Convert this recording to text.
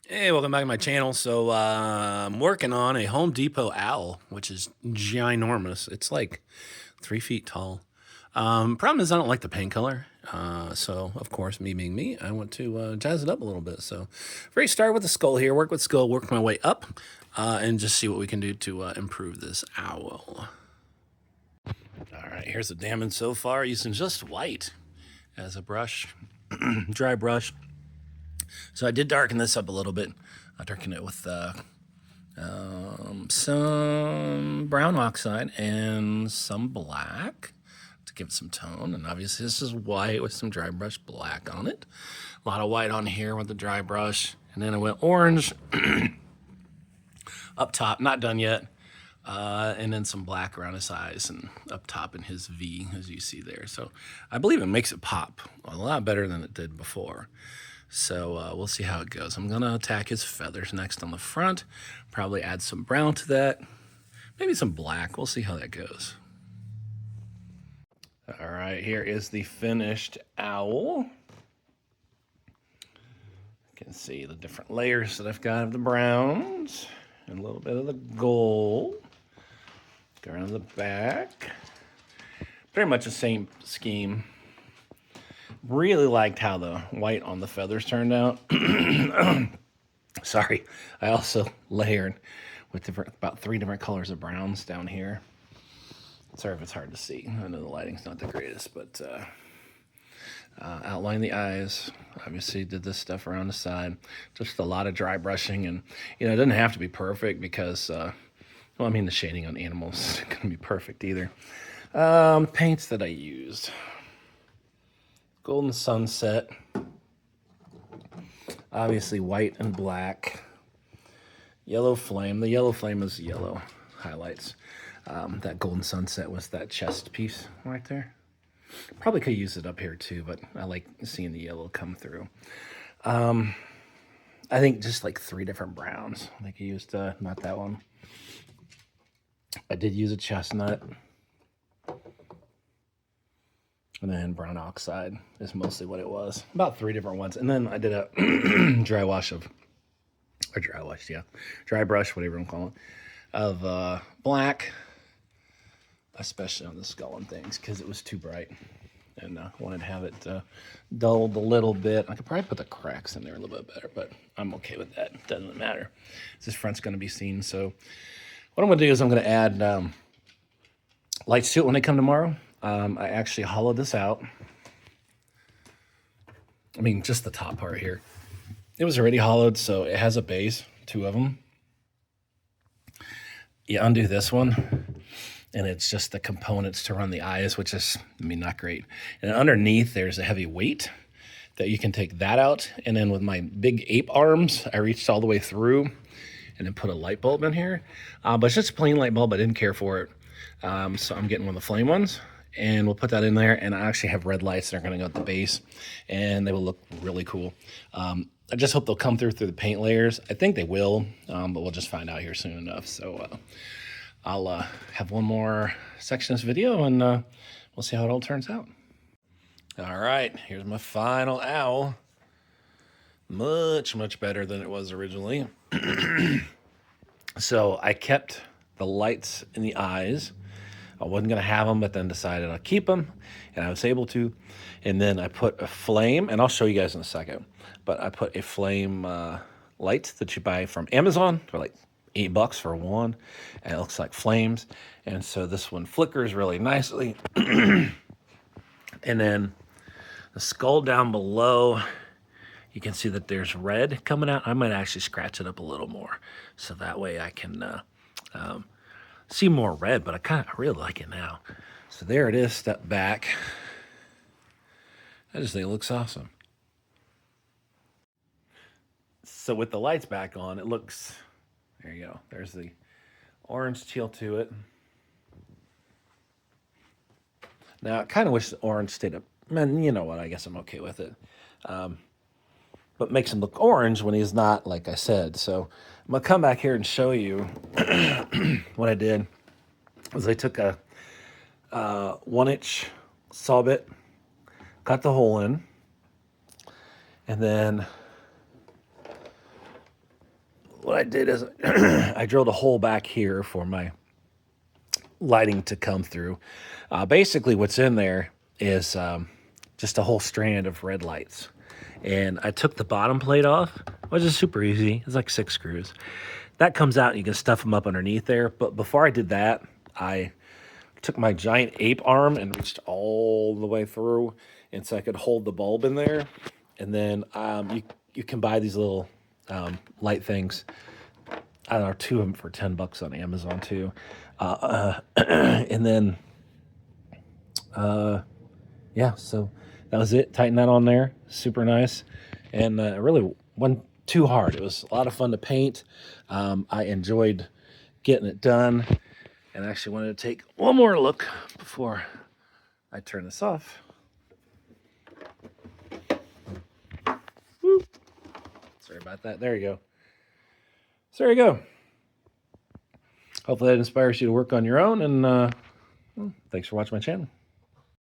Hey, welcome back to my channel. So I'm working on a Home Depot owl, which is ginormous. It's like 3 feet tall. Problem is I don't like the paint color. So of course, me being me, I want to jazz it up a little bit. So very start with the skull here, work with skull, work my way up, and just see what we can do to improve this owl. All right, here's the damage so far using just white as a brush, dry brush. So I did darken this up a little bit. I darkened it with some brown oxide and some black to give it some tone. And obviously this is white with some dry brush black on it. A lot of white on here with the dry brush. And then I went orange up top, not done yet. And then some black around his eyes and up top in his V, as you see there. So I believe it makes it pop a lot better than it did before. So we'll see how it goes. I'm gonna attack his feathers next on the front. Probably add some brown to that. Maybe some black. We'll see how that goes. All right, here is the finished owl. You can see the different layers that I've got of the browns and a little bit of the gold. Go around the back. Pretty much the same scheme. Really liked how the white on the feathers turned out. Sorry, I also layered with about 3 different colors of browns down here. Sorry if it's hard to see. I know the lighting's not the greatest, but outline the eyes. Obviously did this stuff around the side. Just a lot of dry brushing, and it doesn't have to be perfect because, well, I mean the shading on animals isn't gonna be perfect either. Paints that I used. Golden Sunset, obviously white and black. Yellow Flame, the yellow flame is yellow highlights. That Golden Sunset was that chest piece right there. Probably could use it up here too, but I like seeing the yellow come through. I think just like 3 different browns. I think I used, not that one. I did use a chestnut. And then brown oxide is mostly what it was. About 3 different ones. And then I did a dry brush, whatever I'm calling it, of black, especially on the skull and things, because it was too bright. And I wanted to have it dulled a little bit. I could probably put the cracks in there a little bit better, but I'm okay with that. It doesn't matter. This front's going to be seen. So what I'm going to do is I'm going to add lights to it when they come tomorrow. I actually hollowed this out. I mean, just the top part here. It was already hollowed, so it has a base, 2 of them. You undo this one, and it's just the components to run the eyes, which is, I mean, not great. And underneath, there's a heavy weight that you can take that out. And then with my big ape arms, I reached all the way through and then put a light bulb in here. But it's just a plain light bulb. I didn't care for it. So I'm getting one of the flame ones. And we'll put that in there, and I actually have red lights that are going to go at the base, and they will look really cool. I just hope they'll come through the paint layers. I think they will, but we'll just find out here soon enough. So I'll have one more section of this video, and we'll see how it all turns out. All right, here's my final owl. Much, much better than it was originally. So I kept the lights in the eyes. I wasn't going to have them, but then decided I'll keep them, and I was able to. And then I put a flame, and I'll show you guys in a second, but I put a flame light that you buy from Amazon for like $8 for one, and it looks like flames. And so this one flickers really nicely. And then the skull down below, you can see that there's red coming out. I might actually scratch it up a little more, so that way I can see more red, but I really like it now. So there it is, step back. I just think it looks awesome. So with the lights back on, it looks, there you go. There's the orange teal to it. Now, I kind of wish the orange stayed up. Man, you know what, I guess I'm okay with it. But makes him look orange when he's not, like I said. So I'm gonna come back here and show you what I did. Was I took a 1-inch saw bit, cut the hole in, and then what I did is I drilled a hole back here for my lighting to come through. Basically, what's in there is just a whole strand of red lights. And I took the bottom plate off, which is super easy. It's like 6 screws. That comes out and you can stuff them up underneath there. But before I did that, I took my giant ape arm and reached all the way through, and so I could hold the bulb in there. And then you can buy these little light things. I don't know, 2 of them for $10 on Amazon too. And then, yeah, so that was it. Tighten that on there. Super nice. And it really wasn't too hard. It was a lot of fun to paint. I enjoyed getting it done. And I actually wanted to take one more look before I turn this off. Woo. Sorry about that. There you go. So there you go. Hopefully that inspires you to work on your own. And thanks for watching my channel.